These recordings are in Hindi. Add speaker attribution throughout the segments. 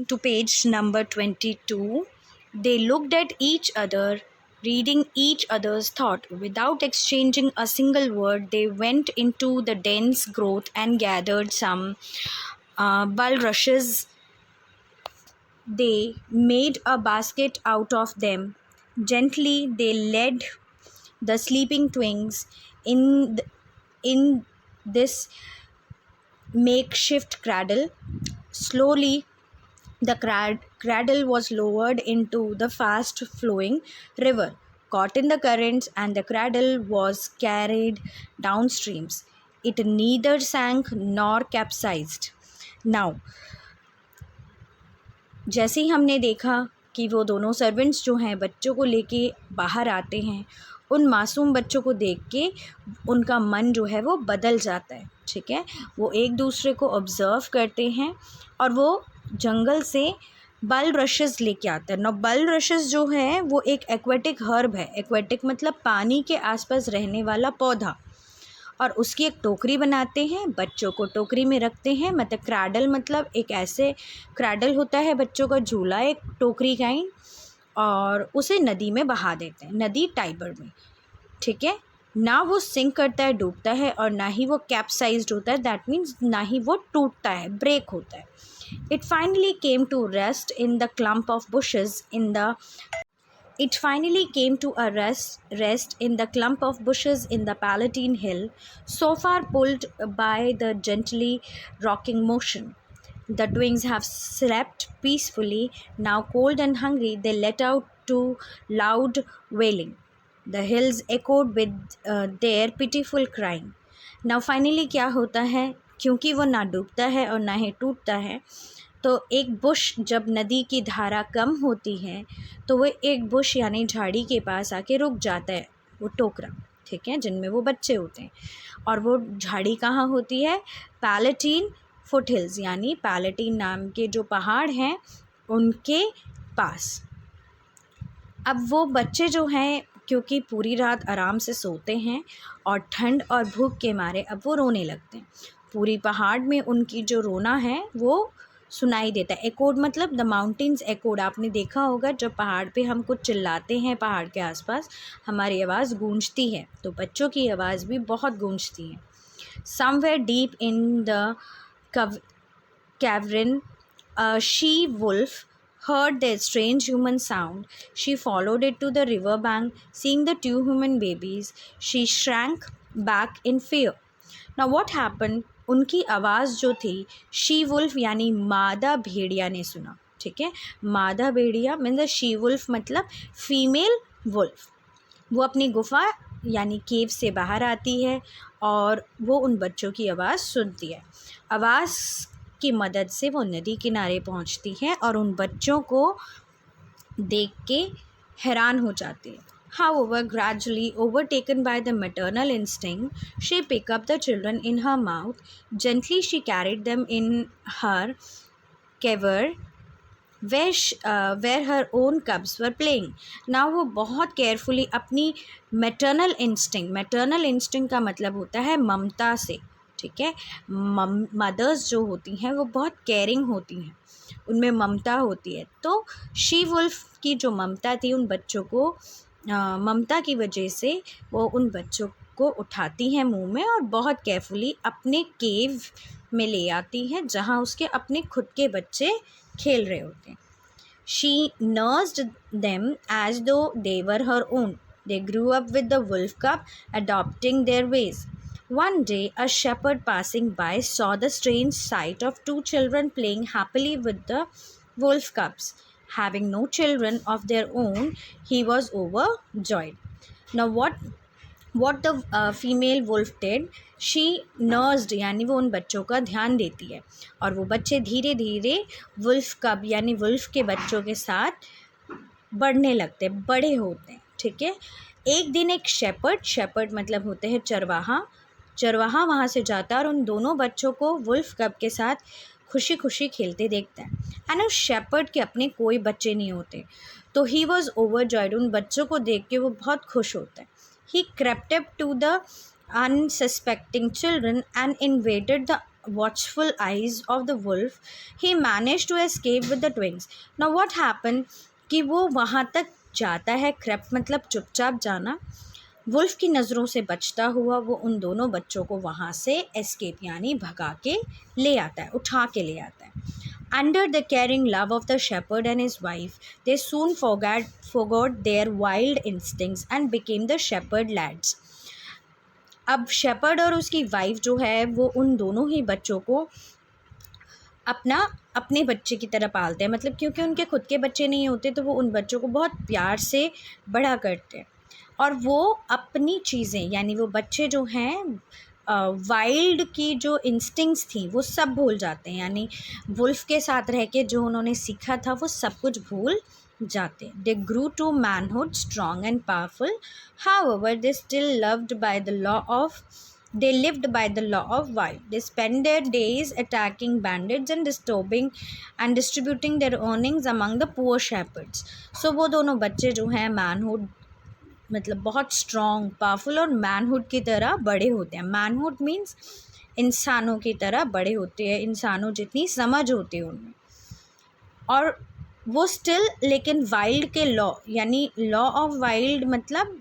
Speaker 1: To page number 22, they looked at each other, reading each other's thought. Without exchanging a single word, they went into the dense growth and gathered some bulrushes. They made a basket out of them. Gently, they led the sleeping twins in this makeshift cradle. Slowly, the cradle was lowered into the fast flowing river, caught in the currents, and the cradle was carried downstreams. It neither sank nor capsized. Now, जैसे ही हमने देखा कि वो दोनों सर्वेंट्स जो हैं बच्चों को लेके बाहर आते हैं, उन मासूम बच्चों को देख के उनका मन जो है वो बदल जाता है। ठीक है, वो एक दूसरे को ऑब्ज़र्व करते हैं और वो जंगल से बल्ब लेके आते हैं। ना बल्ब जो है वो एक एक्वेटिक हर्ब है। एक्वेटिक मतलब पानी के आसपास रहने वाला पौधा, और उसकी एक टोकरी बनाते हैं, बच्चों को टोकरी में रखते हैं। मतलब क्रैडल मतलब एक ऐसे क्रैडल होता है बच्चों का झूला, एक टोकरी काइंड, और उसे नदी में बहा देते हैं, नदी टाइबर में। ठीक है, ना वो सिंक करता है, डूबता है, और ना ही वो कैप्साइज्ड होता है, दैट मीन्स ना ही वो टूटता है, ब्रेक होता है। It finally came to rest in the clump of bushes in the It finally came to a rest in the clump of bushes in the Palatine Hill, so far pulled by the gently rocking motion. The twins have slept peacefully. Now, cold and hungry, they let out to loud wailing. The hills echoed with their pitiful crying. Now, finally, क्या होता है, क्योंकि वो ना डूबता है और ना ही टूटता है, तो एक बुश जब नदी की धारा कम होती है तो वो एक बुश यानी झाड़ी के पास आके रुक जाता है, वो टोकरा। ठीक है, जिनमें वो बच्चे होते हैं। और वो झाड़ी कहाँ होती है? पैलेटीन फुट हिल्स, यानी पैलेटीन नाम के जो पहाड़ हैं उनके पास। अब वो बच्चे जो हैं, क्योंकि पूरी रात आराम से सोते हैं और ठंड और भूख के मारे अब वो रोने लगते हैं। पूरी पहाड़ में उनकी जो रोना है वो सुनाई देता है। एकोड मतलब द माउंटेन्स एकोड, आपने देखा होगा जब पहाड़ पे हम कुछ चिल्लाते हैं, पहाड़ के आसपास हमारी आवाज़ गूंजती है, तो बच्चों की आवाज़ भी बहुत गूंजती है। Somewhere deep in the cavern, a she wolf heard their strange human sound. She followed it to the river bank. Seeing the two human babies, she shrank back in fear. Now what happened? उनकी आवाज़ जो थी शी वुल्फ यानी मादा भेड़िया ने सुना। ठीक है, मादा भेड़िया मीन्स शी वुल्फ मतलब फीमेल वुल्फ। वो अपनी गुफा यानी केव से बाहर आती है और वो उन बच्चों की आवाज़ सुनती है। आवाज़ की मदद से वो नदी किनारे पहुंचती है और उन बच्चों को देख के हैरान हो जाती है। However, gradually overtaken by the maternal instinct, she picked up the children in her mouth. Gently, she carried them in her quiver, where her own cubs were playing. Now वो बहुत केयरफुली अपनी मैटरनल इंस्टिंक्ट का मतलब होता है ममता से। ठीक है, मदर्स जो होती हैं वो बहुत केयरिंग होती हैं, उनमें ममता होती है। तो शी वुल्फ की जो ममता थी उन बच्चों को, ममता की वजह से वो उन बच्चों को उठाती हैं मुंह में और बहुत केयरफुली अपने केव में ले आती हैं जहाँ उसके अपने खुद के बच्चे खेल रहे होते हैं। She nursed them as though they were her own. They grew up with the wolf cub, adopting their ways. One day, a shepherd passing by saw the strange sight of two children playing happily with the wolf cubs. Having no children of their own, he was overjoyed. Now, what the female wolf did, she nursed यानी वो उन बच्चों का ध्यान देती है और वो बच्चे धीरे धीरे वुल्फ कब यानी वुल्फ के बच्चों के साथ बढ़ने लगते, बड़े होते हैं। ठीक है, एक दिन एक शेपर्ड मतलब होते हैं चरवाहा वहाँ से जाता है और उन दोनों बच्चों को वुल्फ कब के साथ खुशी खुशी खेलते देखता है। एंड उस शेपर्ड के अपने कोई बच्चे नहीं होते, तो ही वॉज ओवरजॉयड, उन बच्चों को देख के वो बहुत खुश होता है। He crept up to the unsuspecting children and invaded the watchful eyes of the wolf, he managed to escape with the twins. Now what happened कि वो वहाँ तक जाता है, crept मतलब चुपचाप जाना, वुल्फ की नज़रों से बचता हुआ वो उन दोनों बच्चों को वहाँ से एस्केप यानी भगा के ले आता है, उठा के ले आता है. Under the caring love of the shepherd and his wife, they soon forgot their wild instincts and became the shepherd lads. अब शेपर्ड और उसकी वाइफ जो है वो उन दोनों ही बच्चों को अपने बच्चे की तरह पालते हैं, मतलब क्योंकि उनके खुद के बच्चे नहीं होते तो वो उन बच्चों को बहुत प्यार से बड़ा करते हैं. और वो अपनी चीज़ें यानी वो बच्चे जो हैं वाइल्ड की जो इंस्टिंक्ट्स थी वो सब भूल जाते हैं, यानी वुल्फ के साथ रह के जो उन्होंने सीखा था वो सब कुछ भूल जाते. They grew to manhood strong and powerful. However, they lived by the law of wild. They spent their days attacking bandits and distributing their earnings among the poor shepherds. So वो दोनों बच्चे जो हैं मैनहुड मतलब बहुत स्ट्रॉन्ग पावरफुल और मैनहुड की तरह बड़े होते हैं. मैनहुड मीन्स इंसानों की तरह बड़े होते हैं, इंसानों जितनी समझ होती है उनमें. और वो स्टिल लेकिन वाइल्ड के लॉ यानी लॉ ऑफ वाइल्ड मतलब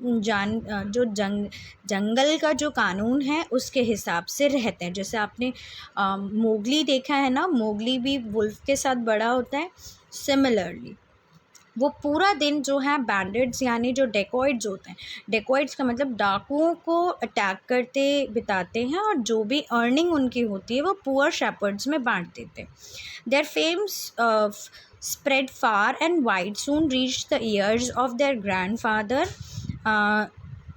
Speaker 1: जो जंगल का जो कानून है उसके हिसाब से रहते हैं. जैसे आपने मोगली देखा है ना, मोगली भी वुल्फ के साथ बड़ा होता है. सिमिलरली वो पूरा दिन जो है बैंडिट्स यानी जो डेकॉइड्स होते हैं, डेकॉइड्स का मतलब डाकुओं को अटैक करते बिताते हैं और जो भी अर्निंग उनकी होती है वो पुअर शेपर्ड्स में बांट देते हैं. Their fames spread far and wide, soon reached the ears of their grandfather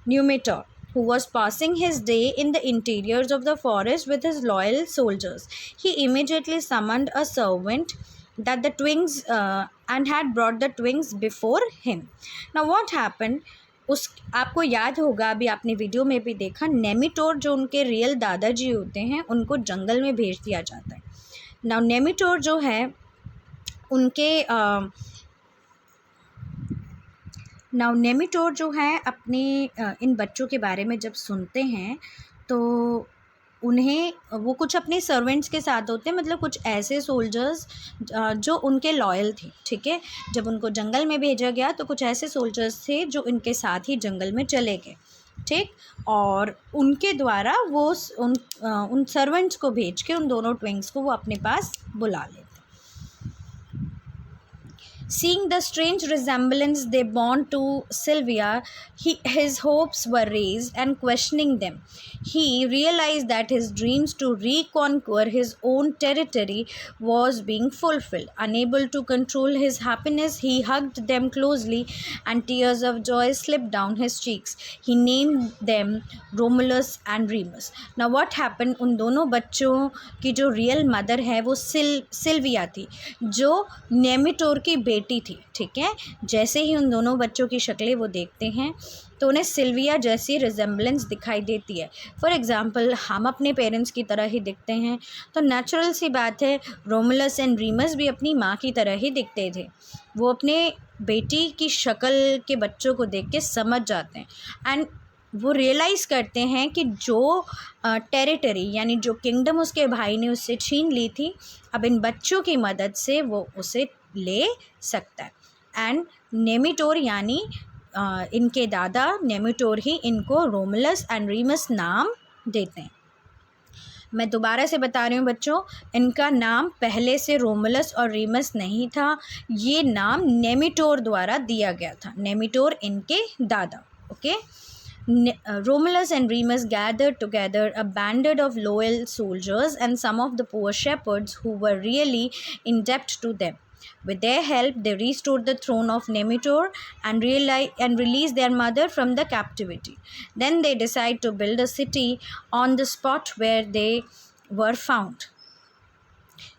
Speaker 1: Numitor, who was passing his day in the interiors of the forest with his loyal soldiers. He immediately summoned a servant that the twins and had brought the twins before him. Now what happened, आपको याद होगा, अभी आपने वीडियो में भी देखा, नेमिटोर जो उनके रियल दादाजी होते हैं उनको जंगल में भेज दिया जाता है. नाउ नेमिटोर जो है उनके नेमिटोर जो है अपने इन बच्चों के बारे में जब सुनते हैं तो उन्हें वो कुछ अपने सर्वेंट्स के साथ होते हैं, मतलब कुछ ऐसे सोल्जर्स जो उनके लॉयल थे. ठीक है, जब उनको जंगल में भेजा गया तो कुछ ऐसे सोल्जर्स थे जो इनके साथ ही जंगल में चले गए. ठीक, और उनके द्वारा वो उन सर्वेंट्स को भेज के उन दोनों ट्विंग्स को वो अपने पास बुला लेते. Seeing the strange resemblance they bore to Sylvia, his hopes were raised, and questioning them, he realized that his dreams to reconquer his own territory was being fulfilled. Unable to control his happiness, he hugged them closely, and tears of joy slipped down his cheeks. He named them Romulus and Remus. Now what happened, उन दोनों बच्चों की जो रियल मदर है वो सिल्विया थी, जो नेमिटोर की बेटी थी. ठीक है, जैसे ही उन दोनों बच्चों की शक्लें वो देखते हैं तो उन्हें सिल्विया जैसी रिजेम्बलेंस दिखाई देती है. फॉर एग्ज़ाम्पल हम अपने पेरेंट्स की तरह ही दिखते हैं, तो नेचुरल सी बात है रोमुलस एंड रीमस भी अपनी माँ की तरह ही दिखते थे. वो अपने बेटी की शक्ल के बच्चों को देख के समझ जाते हैं एंड वो रियलाइज़ करते हैं कि जो टेरिटरी यानी जो किंगडम उसके भाई ने उससे छीन ली थी, अब इन बच्चों की मदद से वो उसे ले सकता है. एंड नेमिटोर यानी इनके दादा नेमिटोर ही इनको रोमुलस एंड रीमस नाम देते हैं. मैं दोबारा से बता रही हूँ बच्चों, इनका नाम पहले से रोमुलस और रीमस नहीं था, ये नाम नेमिटोर द्वारा दिया गया था. नेमिटोर इनके दादा. Okay, Romulus and Remus gathered together a band of loyal soldiers and some of the poor shepherds who were really in debt to them. With their help, they restored the throne of Nemetor and released their mother from the captivity. Then they decided to build a city on the spot where they were found.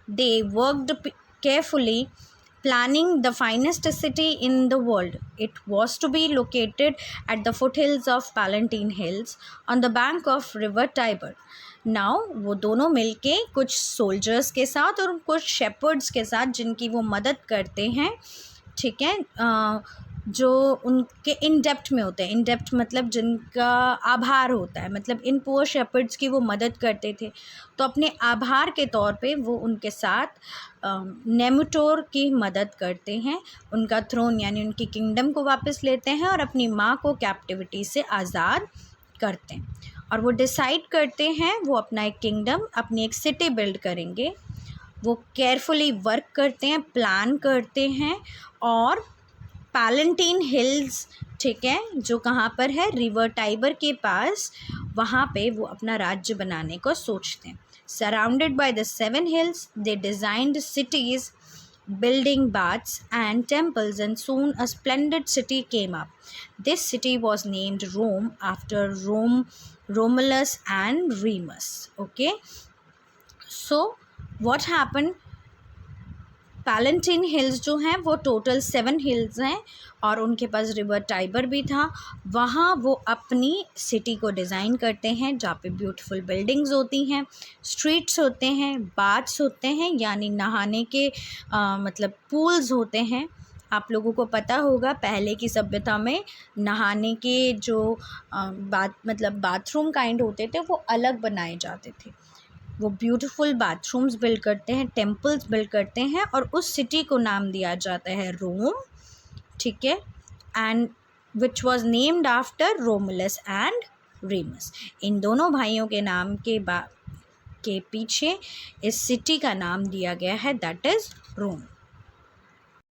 Speaker 1: They worked carefully, planning the finest city in the world. It was to be located at the foothills of Palatine Hills on the bank of river Tiber. Now वो दोनों मिलके कुछ सोल्जर्स के साथ और कुछ शेपर्ड्स के साथ जिनकी वो मदद करते हैं, ठीक है, जो उनके इन डेप्थ में होते हैं, इन डेप्थ मतलब जिनका आभार होता है, मतलब इन पुअर शेपर्ड्स की वो मदद करते थे, तो अपने आभार के तौर पे वो उनके साथ नेमिटोर की मदद करते हैं, उनका थ्रोन यानी उनकी किंगडम को वापस लेते हैं और अपनी माँ को कैप्टिविटी से आज़ाद करते हैं। और वो डिसाइड करते हैं वो अपना एक किंगडम, अपनी एक सिटी बिल्ड करेंगे। वो केयरफुली वर्क करते हैं, प्लान करते हैं, और पैलेंटाइन हिल्स, ठीक है, जो कहाँ पर है, रिवर टाइबर के पास, वहाँ पे वो अपना राज्य बनाने को सोचते हैं। Surrounded by the 7 hills, they designed cities, building baths and temples, and soon a splendid city came up. This city was named Rome after Romulus and Remus. Okay, so what happened, palatine hills जो हैं वो टोटल 7 हिल्स हैं और उनके पास रिवर टाइबर भी था। वहाँ वो अपनी सिटी को डिज़ाइन करते हैं जहाँ पे ब्यूटीफुल बिल्डिंग्स होती हैं, स्ट्रीट्स होते हैं, बाथ्स होते हैं यानी नहाने के मतलब पूल्स होते हैं। आप लोगों को पता होगा पहले की सभ्यता में नहाने के जो बाथरूम काइंड होते थे वो अलग बनाए जाते थे। वो ब्यूटीफुल बाथरूम्स बिल्ड करते हैं, टेम्पल्स बिल्ड करते हैं और उस सिटी को नाम दिया जाता है रोम, ठीक है, and which was named after Romulus and Remus. इन दोनों भाइयों के नाम के पीछे इस सिटी का नाम दिया गया है, दैट इज़ रोम।